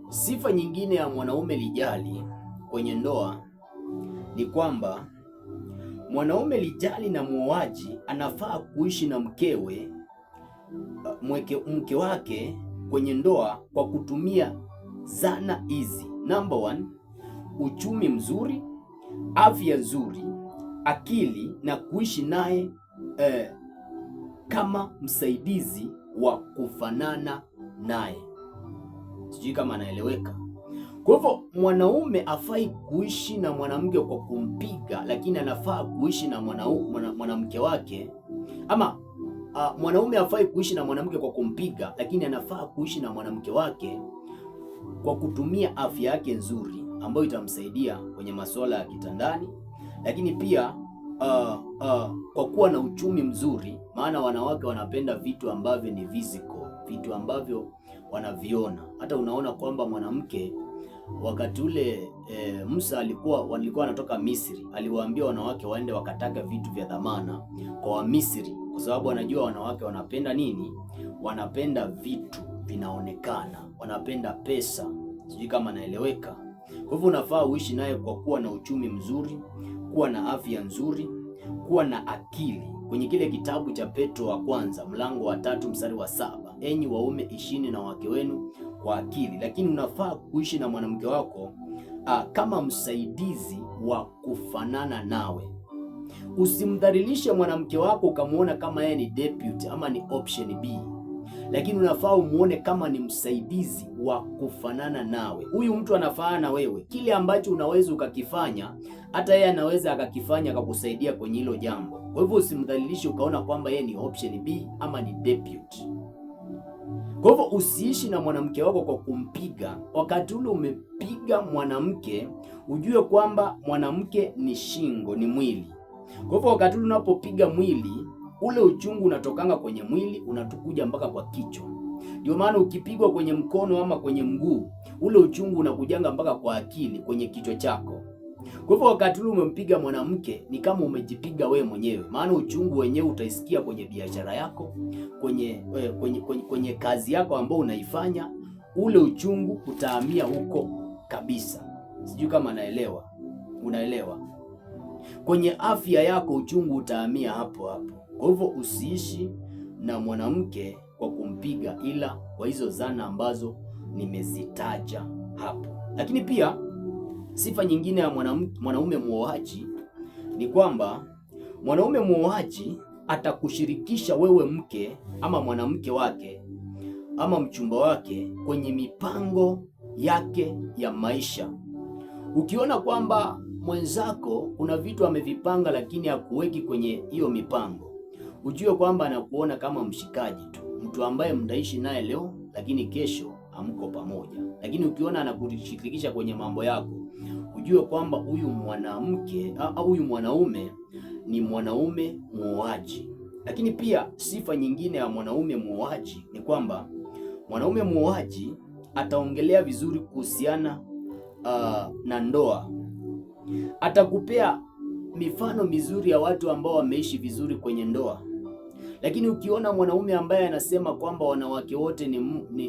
Sifa nyingine ya mwanaume lijali kwenye ndoa ni kwamba mwanaume lijali na muoaji anafaa kuishi na mke wake kwenye ndoa kwa kutumia zana hizi. Number one, uchumi mzuri, afya nzuri, akili na kuishi naye kama msaidizi wa kufanana naye. Sijui kama anaeleweka. Kwa hivyo mwanaume afai kuishi na mwanamke kwa kumpiga, lakini anafaa kuishi na mwanamke wake, ama mwanaume afai kuishi na mwanamke kwa kumpiga, lakini anafaa kuishi na mwanamke wake kwa kutumia afya yake nzuri ambayo itamsaidia kwenye masuala ya kitandani, lakini pia kwa kuwa na uchumi mzuri, maana wanawake wanapenda vitu ambavyo ni physical, vitu ambavyo wanaviona. Hata unaona kwamba mwanamke wakati ule Musa walikuwa wanatoka Misri, aliwaambia wanawake waende wakataka vitu vya dhamana kwa Wamisri, kwa sababu wanajua wanawake wanapenda nini? Wanapenda vitu vinaonekana, wanapenda pesa. Sijui kama naeleweka. Kwa hivyo unafaa uishi naye kwa kuwa na uchumi mzuri, kuwa na afya nzuri, kuwa na akili. Kwenye kile kitabu cha Petro wa kwanza mlango wa 3 mstari wa 7, enyi waume ishini na wake wenu kwa akili. Lakini unafaa kuishi na mwanamke wako kama msaidizi wa kufanana nawe. Usimdhalilishe mwanamke wako ukamuona kama yeye ni deputy ama ni option B, lakini unafaa umuone kama ni msaidizi wa kufanana nawe. Huyu mtu anafanana na wewe, kile ambacho unaweza ukakifanya hata yeye anaweza akakifanya akakusaidia kwenye hilo jambo. Kwa hivyo usimdhalilishe ukaona kwamba yeye ni option B ama ni deputy. Kwa hivyo usiishi na mwanamke wako kwa kumpiga. Wakati ule umepiga mwanamke, ujue kwamba mwanamke ni shingo, ni mwili. Kwa hivyo wakati ule unapopiga mwili, ule uchungu unatokanga kwenye mwili unatukuja mpaka kwa kichwa. Ndio maana ukipigwa kwenye mkono ama kwenye mguu, ule uchungu unakujanga mpaka kwa akili, kwenye kichwa chako. Kwa hivyo wakati ule umempiga mwanamke ni kama umejipiga we mwenyewe, maana uchungu wenyewe utaisikia kwenye biashara yako, kwenye kazi yako ambayo unaifanya. Ule uchungu utahamia huko kabisa. Sijui kama unaelewa. Kwenye afya yako uchungu utahamia hapo hapo. Kwa hivyo usiishi na mwanamke kwa kumpiga, ila kwa hizo zana ambazo nimezitaja hapo. Lakini pia sifa nyingine ya mwanaume muoaji ni kwamba mwanaume muoaji atakushirikisha wewe mke ama mwanamke wake ama mchumba wake kwenye mipango yake ya maisha. Ukiona kwamba mwenzako kuna vitu amevipanga lakini hakuweki kwenye hiyo mipango, ujue kwamba anakuona kama mshikaji tu, mtu ambaye mtaishi naye leo lakini kesho hamko pamoja. Lakini ukiona anakushirikisha kwenye mambo yako, ujue kwamba huyu mwanamke au huyu mwanaume ni mwanaume muoaji. Lakini pia sifa nyingine ya mwanaume muoaji ni kwamba mwanaume muoaji ataongelea vizuri kuhusiana na ndoa. Atakupea mifano mizuri ya watu ambao wameishi vizuri kwenye ndoa. Lakini ukiona mwanaume ambaye anasema kwamba wanawake wote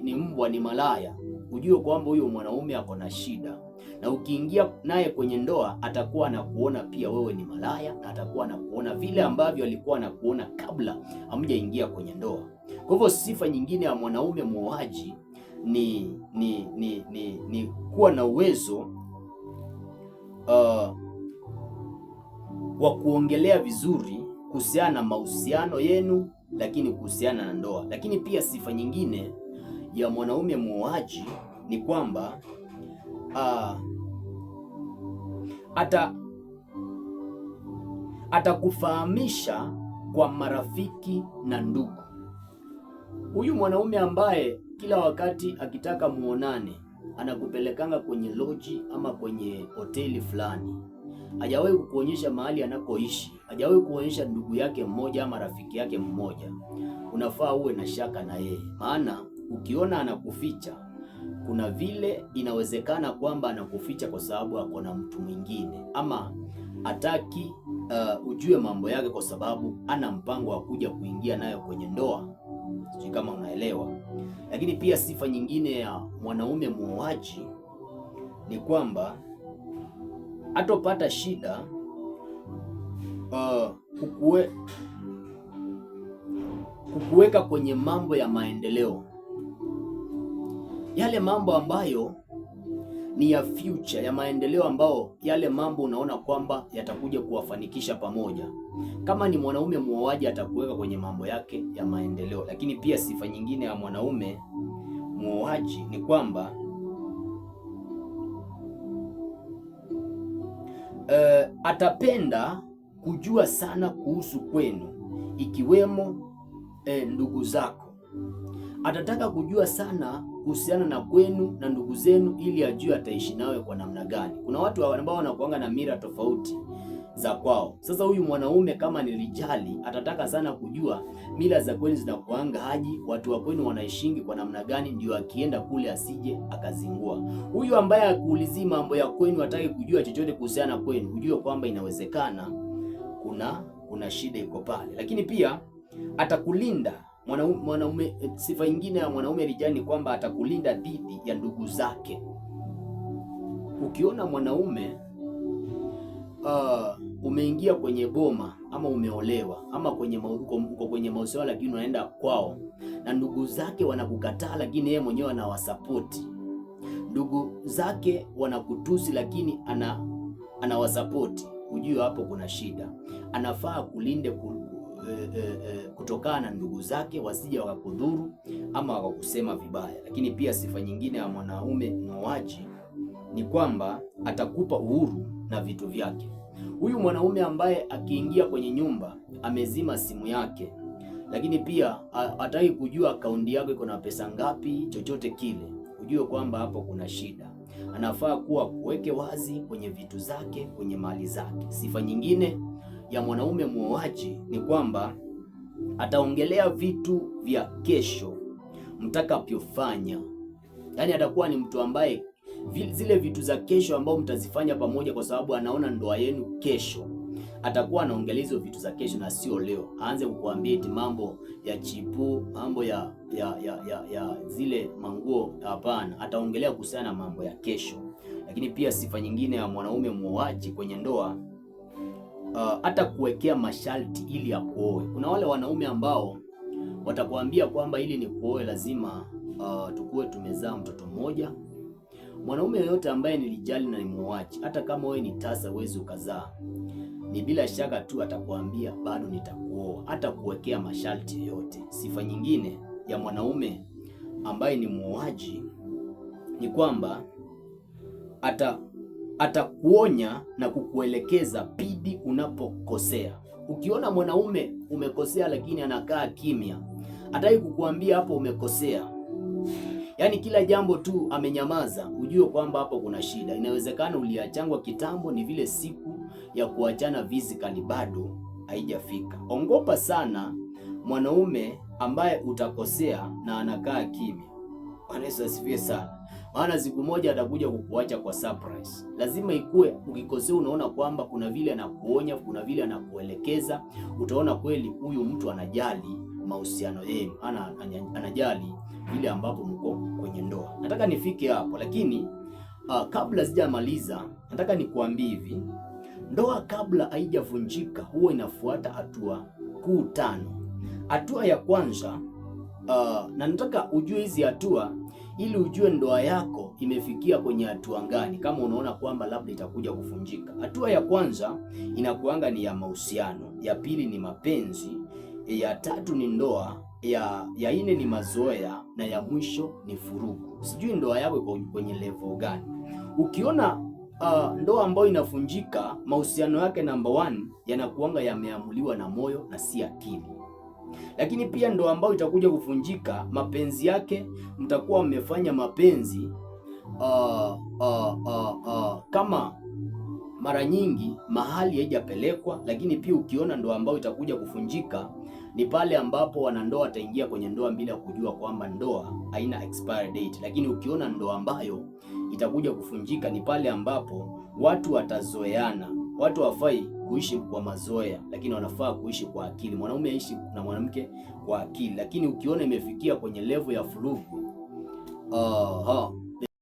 ni mbwa, ni malaya, ujue kwamba huyo mwanaume ako na shida. Na ukiingia naye kwenye ndoa, atakuwa anakuona pia wewe ni malaya, na atakuwa anakuona vile ambavyo alikuwa anakuona kabla hamjaingia kwenye ndoa. Kwa hivyo sifa nyingine ya mwanaume muoaji ni kuwa na uwezo wa kuongelea vizuri kuhusiana na mahusiano yenu, lakini kuhusiana na ndoa. Lakini pia sifa nyingine ya mwanaume muoaji ni kwamba atakufahamisha kwa marafiki na ndugu. Huyu mwanaume ambaye kila wakati akitaka muonane anakupelekanga kwenye loji ama kwenye hoteli fulani, hajawahi kukuonyesha mahali anakoishi, hajawahi kuonyesha ndugu yake mmoja ama rafiki yake mmoja, unafaa uwe na shaka na yeye. Maana ukiona anakuficha, kuna vile inawezekana kwamba anakuficha kwa sababu ako na mtu mwingine, ama hataki ujue mambo yake kwa sababu ana mpango wa kuja kuingia nayo kwenye ndoa. Sijui kama unaelewa. Lakini pia sifa nyingine ya mwanaume muoaji ni kwamba hatopata shida kukuweka kwenye mambo ya maendeleo, yale mambo ambayo ni ya future, ya maendeleo, ambao yale mambo unaona kwamba yatakuja kuwafanikisha pamoja. Kama ni mwanaume muoaji, atakuweka kwenye mambo yake ya maendeleo. Lakini pia sifa nyingine ya mwanaume muoaji ni kwamba atapenda kujua sana kuhusu kwenu, ikiwemo ndugu zako. Atataka kujua sana kuhusiana na kwenu na ndugu zenu, ili ajue ataishi nawe kwa namna gani. Kuna watu ambao wanakuanga na mila tofauti za kwao. Sasa huyu mwanaume kama ni rijali, atataka sana kujua mila za kwenu zinakuanga haji, watu wa kwenu wanaishingi kwa namna gani, ndio akienda kule asije akazingua. Huyu ambaye akuulizii mambo ya kwenu, hataki kujua chochote kuhusiana na kwenu, ujue kwamba inawezekana kuna shida iko pale. Lakini pia atakulinda mwanaume. Sifa nyingine ya mwanaume rijali ni kwamba atakulinda dhidi ya ndugu zake. Ukiona mwanaume umeingia kwenye boma ama umeolewa ama uko kwenye mahusiano, lakini unaenda kwao na ndugu zake wanakukataa, lakini yeye mwenyewe anawasapoti. Ndugu zake wanakutusi, lakini anawasapoti, ujue hapo kuna shida. Anafaa kulinde kutokana na ndugu zake wasije wakakudhuru ama wakakusema vibaya. Lakini pia sifa nyingine ya mwanaume muoaji ni kwamba atakupa uhuru na vitu vyake. Huyu mwanaume ambaye akiingia kwenye nyumba amezima simu yake, lakini pia hataki kujua akaunti yako iko na pesa ngapi, chochote kile, ujue kwamba hapo kuna shida. Anafaa kuwa kuweke wazi kwenye vitu zake, kwenye mali zake. Sifa nyingine ya mwanaume muoaji ni kwamba ataongelea vitu vya kesho mtakavyofanya. Yaani atakuwa ni mtu ambaye zile vitu za kesho ambao mtazifanya pamoja, kwa sababu anaona ndoa yenu kesho, atakuwa anaongelea hizo vitu za kesho na sio leo. Aanze kukuambia eti mambo ya chipu, mambo ya zile manguo. Hapana, ataongelea kuhusiana na mambo ya kesho. Lakini pia sifa nyingine ya mwanaume muoaji kwenye ndoa, hata kuwekea masharti ili akuoe. Kuna wale wanaume ambao watakwambia kwamba ili ni kuoe lazima tukue tumezaa mtoto mmoja. Mwanaume yoyote ambaye nilijali na ni muoaji, hata kama wewe ni tasa uwezi ukazaa, ni bila shaka tu atakwambia bado nitakuoa, hata kuwekea masharti yoyote. Sifa nyingine ya mwanaume ambaye ni muoaji ni kwamba atakuonya na kukuelekeza pindi unapokosea. Ukiona mwanaume umekosea lakini anakaa kimya, hataki kukuambia hapo umekosea, yaani kila jambo tu amenyamaza, ujue kwamba hapo kuna shida. Inawezekana uliachangwa kitambo, ni vile siku ya kuachana physically bado haijafika. Ongopa sana mwanaume ambaye utakosea na anakaa kimya. Bwana Yesu asifiwe sana. Maana siku moja atakuja kukuacha kwa surprise. Lazima ikue ukikosea unaona kwamba kuna vile anakuonya, kuna vile anakuelekeza, utaona kweli huyu mtu anajali mahusiano yenu, anajali vile ambapo mko kwenye ndoa. Nataka nifike hapo, lakini kabla sijamaliza nataka nikuambie hivi. Ndoa kabla haijavunjika huwa inafuata hatua kuu 5. Hatua ya kwanza, na nataka ujue hizi hatua ili ujue ndoa yako imefikia kwenye hatua gani, kama unaona kwamba labda itakuja kuvunjika. Hatua ya kwanza inakuanga ni ya mahusiano, ya pili ni mapenzi, ya tatu ni ndoa, ya nne ni mazoea, na ya mwisho ni furugu. Sijui ndoa yako iko kwenye level gani. Ukiona ndoa ambayo inavunjika, mahusiano yake number 1 yanakuanga yameamuliwa na moyo na si akili. Lakini pia ndoa ambayo itakuja kuvunjika, mapenzi yake mtakuwa mmefanya mapenzi kama mara nyingi mahali haijapelekwa. Lakini pia ukiona ndoa ambayo itakuja kuvunjika ni pale ambapo wanandoa wataingia kwenye ndoa bila kujua kwamba ndoa haina expiry date. Lakini ukiona ndoa ambayo itakuja kuvunjika ni pale ambapo watu watazoeana, watu hawafai kuishi kwa mazoea, lakini wanafaa kuishi kwa akili. Mwanaume aishi na mwanamke kwa akili, lakini ukiona imefikia kwenye level ya furugu,